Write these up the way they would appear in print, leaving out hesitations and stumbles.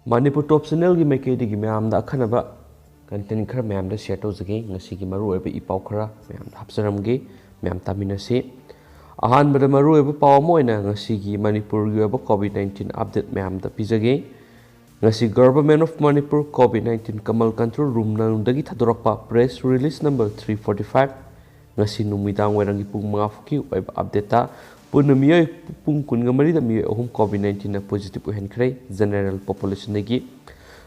Manipur Top Channel की मैकेदी की ma'am दा अखनबा कंटेंट खर मैम दा शेयर तौजगे ngasi की मरु एबे इपाव खरा मैम हapsaramगे मैम तामिनसे अहान बदा मरु एबे पाव मोइना ngasi की मणिपुर की एबे COVID-19 अपडेट मैम दा पिजगे ngasi Government of Manipur COVID-19 Kamal Control Room nangdagi thadorokpa press release number 345 ngasi numidang warangi pung mga fuki web update ta Puna miyay pung kun nga marida miyay ahum COVID-19 na positive uhen kray general population nagi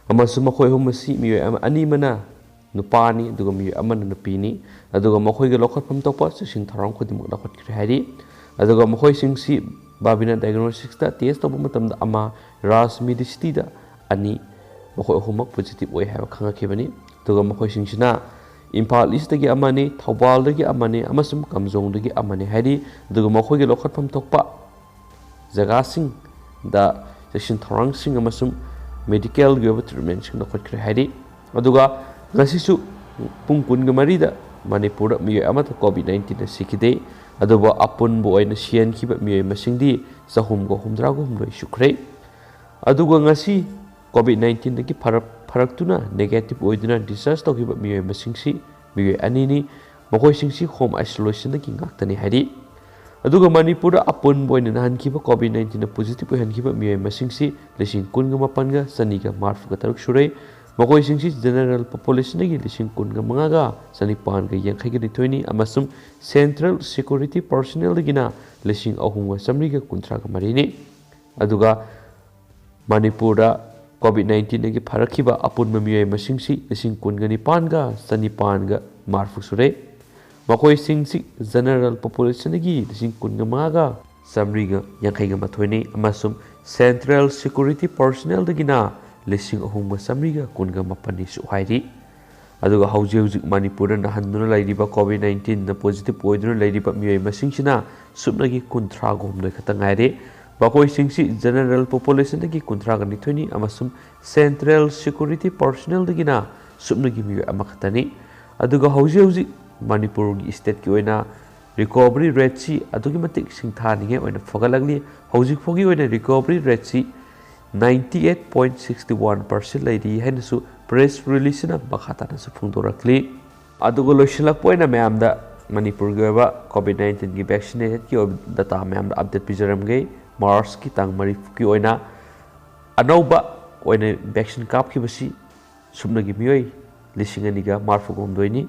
ama sumakoy ahum masi miyay ani mana nupani aduga miyay ama na nupini aduga makoy ga lokot pamtokpa sa sing tharang ko dimok lokot kray hari aduga makoy sing si babina diagnostics ta test to matam da ama ras medicity da ani makoy ahum positive uy hawa khanga kibani aduga makoy sing sina Impal East dagi amani, Thawbal dagi amani, amasum Kamjong dagi amani hari duga makhoi ge lokhat pham thokpa jaga sing da session tharang sing amasum medical ge treatment sing lokhat kre hari aduga ngasi su pung kun ge mari da Manipur mi amata COVID-19 na sikide aduba apun bo oina sian ki ba mi masing di sahum go humdra go humloi sukre aduga ngasi COVID-19 dagi Paraktuna negative oiduna discharge tawkiba miyoi masingsi miyoi anini makoi singsi home isolation da kingaktani hari aduga Manipur apun boina nahankiba COVID-19 na positive oihankiba miyoi masingsi lising kunga mapanga saniga marfuga taruk surai makoi singsi general population dagi lising kunga mangaga sanipan ga yangkhaiga nithoini amasum central security personnel dagina lising ahunga samriga kuntraga marini aduga Manipur COVID-19 dagi pharakiba apun miyoi masingsi lising kungani panga sani panga marfu sure makoi singsi general population dagi lising kunga maga samriga yankhaiga mathoini amasum central security personnel dagina lising ahunga samriga kunga mapani su hairi aduga hauji Manipur na handuna lairiba COVID-19 na positive oiduna lairiba miyoi masingsina subnagi kunthra gomdoi khatangaire Bakoi singsi general population dagi kuntra gani thoni amasum central security personnel dagina subnagi mi amakatani aduga hauji Manipur gi state ki oina recovery rate si adugi matik singtha ninge oina fogalagli hauji fogi oina recovery rate si 98.61% laidi hensu press release na bakhata na su phungdorakli aduga loisilak poina mayamda Manipur gi ba COVID-19 gi vaccinated ki data mayamda update pijaramge Mars ki tang mari fuki oina anauba oina vaccine kap ki basi subnagi miyoi lisingani ga marfu gomdoini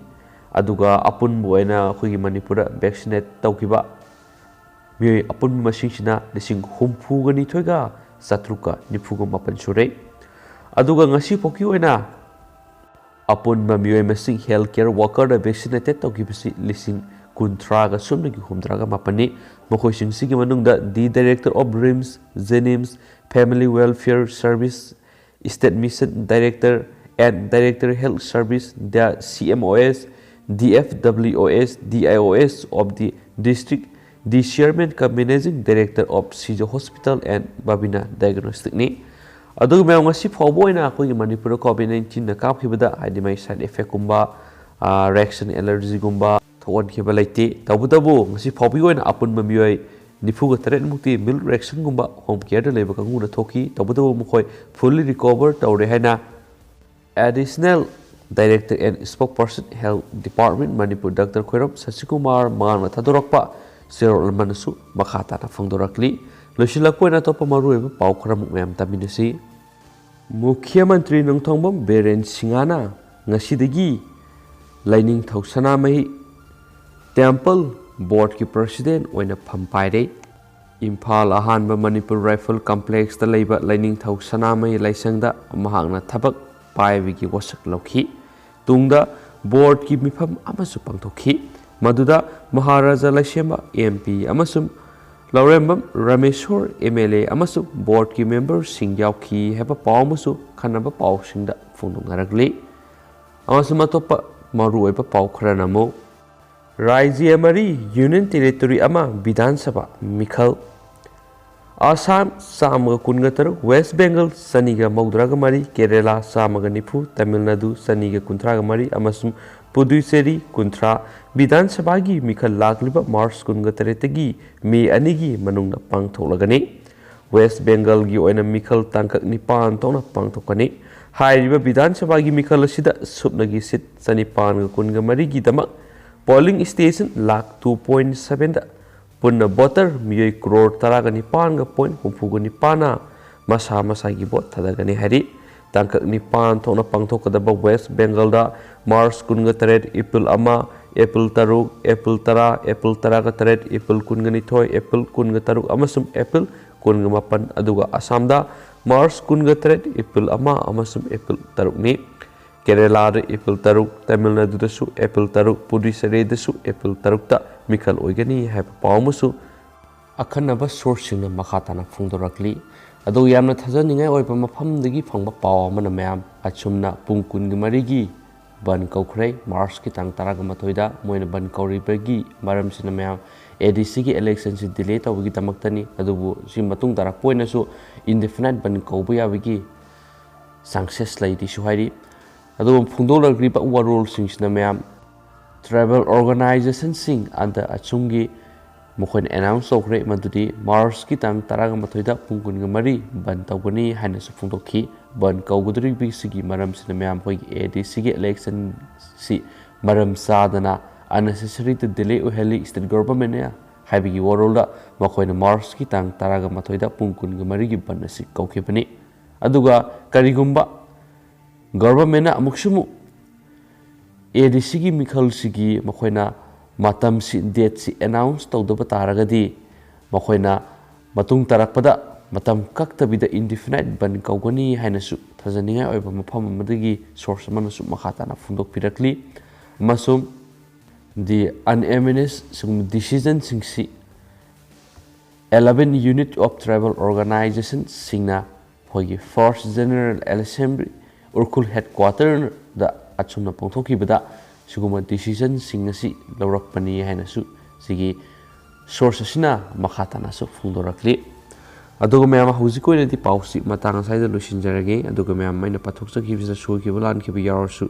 aduga apun boina khogi Manipur vaccinate tawkiba miyoi apun masing sina lising humfu gani thoiga satruka nifuga mapan sure aduga ngasi poki oina apun ma miyoi masing healthcare worker da vaccinated tawki basi lising kuntraga sumnagi humdraga mapani makoi singsi gi manungda the director of RIMS Jenims Family Welfare Service State Mission Director and Director Health Service the CMOS DFWOS DIOS of the district the chairman managing director of Sijo Hospital and Babina Diagnostic ni adu me ngasi phoboina khoi Manipur COVID-19 na kapkhibada haidi mai side effect kumba reaction allergy gumba thon kheba laite tabu ngasi phobi oina apun mamioi nifuga taren mukti milk reaction gumba home care da leba kangu na thoki tabu mukoi fully recover tawre haina additional director and spokesperson health department Manipur Dr. Khoiram Sasikumar Mangna thadorokpa serol manasu makhata na phangdorakli loisilakoi na topa maru eba pau khram ngam taminasi Mukhyamantri Nongthombam Beren Singana ngasidagi Laining Thausana mai Temple Board ki President oina phampaire Imphal ahanba Manipur Rifle Complex ta leiba Laining Thausana mai laisangda mahangna thabak paibi ki wasak lokhi tungda board ki mifam amasu pangthokhi maduda Maharaja Laishema MP amasum Laurembam Rameshwar MLA amasu board ki member sing yaukhi heba pawmusu khanaba paw singda phunungaragli amasum atopa maru oiba paw khranamo Raiji Amari Union Territory ama Bidhan Sabha Mikhal Assam Samaga Kungatar West Bengal Saniga Maudraga Mari Kerala Samaga Nipu Tamil Nadu Saniga Kuntraga Mari amasum Puducherry Kuntra Bidhan Sabha gi Mikhal Lagliba Mars Kungatar tagi me anigi manungna pangtholagani West Bengal gi oina mikhal tangkak nipan tongna pangthokani hairiba Bidhan Sabha gi mikhal asida supnagi sit chanipan ga kunga mari gi damak polling station lakh 2.7 da punna voter miyoi crore taraga nipan ga point humpuga nipana masa masa gi bot thadagani hari tangkak nipan thokna pangthokadaba West Bengal da March kunga taret April ama April taruk April tara April taraga taret April kunga nithoi April kunga taruk amasum April kunga mapan aduga Assam da March kunga taret April ama amasum April taruk ni Kerala da April taruk Tamil Nadu da su April taruk Puducherry da su April taruk ta mikhal oigani haiba pawmusu akhanaba sourcing na makhatana phungdorakli adu yamna thajaningai oiba mafamdagi phangba paw amana mayam achumna pungkun gi marigi ban kaukhrai March ki tang taraga mathoida moina ban kauribagi maram sina mayam ADC ki election si delay tawgi tamaktani adubu si matung tarak poina su indefinite ban kaubu yabagi success laidi suhairi adu phungdorakli ba warol singsina mayam travel organization sing anda achumgi mukhoin announce tawkhre madudi March ki tang taraga mathoida pungkun ga mari ban tawgani haina su phungdokhi ban kaugudri bi sigi maram sina mayam hoi ADC gi election si maram sadana unnecessary to delay oheli state government ya haibigi warolda makhoina March ki tang taraga mathoida pungkun ga mari gi ban si kaukhebani aduga karigumba government amuksumu ADC gi mikhal sigi makhoina matam si date si announce tawdaba taragadi makhoina matung tarakpada matam kaktabida indefinite ban kaugani haina su thajaningai oiba mafam amadagi source amana su makhatana phundok pirakli masum the unanimous sum decision singsi 11 unit of travel organization singna hogi first general assembly urkul headquarter da achumna pongthokibada suguma decision singasi lawrakpani haina su sigi source asina makhatana su phungdorakli aduga mayam hauji koina di pausi matang saida lusinjarage aduga mayam maina pathokchakibisa sukiba lankiba yarsu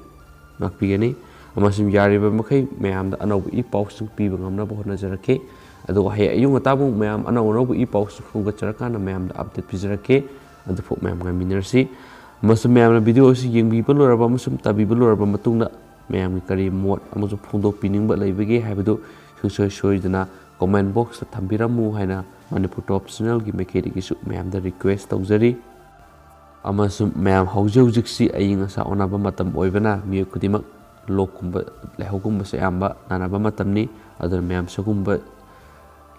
nakpigani amasum yariba makai mayam da anau I pausu piba ngamna bo najarake aduga hay ayung tabu mayam anau anau I pausu khungacharakana mayam da update pijarake adu phok mayam ngaminersi masum mayam na video si yengbiba loraba masum tabiba loraba matungna mayam kari mot amusu phungdok piningba leibage haibadu susoi soidana comment box ta thambiramu haina Manipur Top Channel gi mekedi gi su mayam da request tawjari amasum mayam haujiksi aying asa onaba matam oibana mi kudimak lokumba lehogumba se amba nanaba matamni adar mayam sagumba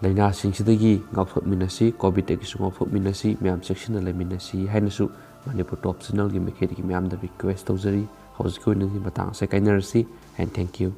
laina singsidagi ngakthot minasi covid gi su ngakthot minasi mayam section na leminasi haina su Manipur Top Channel gi mekedi gi mayam da request tawjari hauji koina gi batang se kainersi and thank you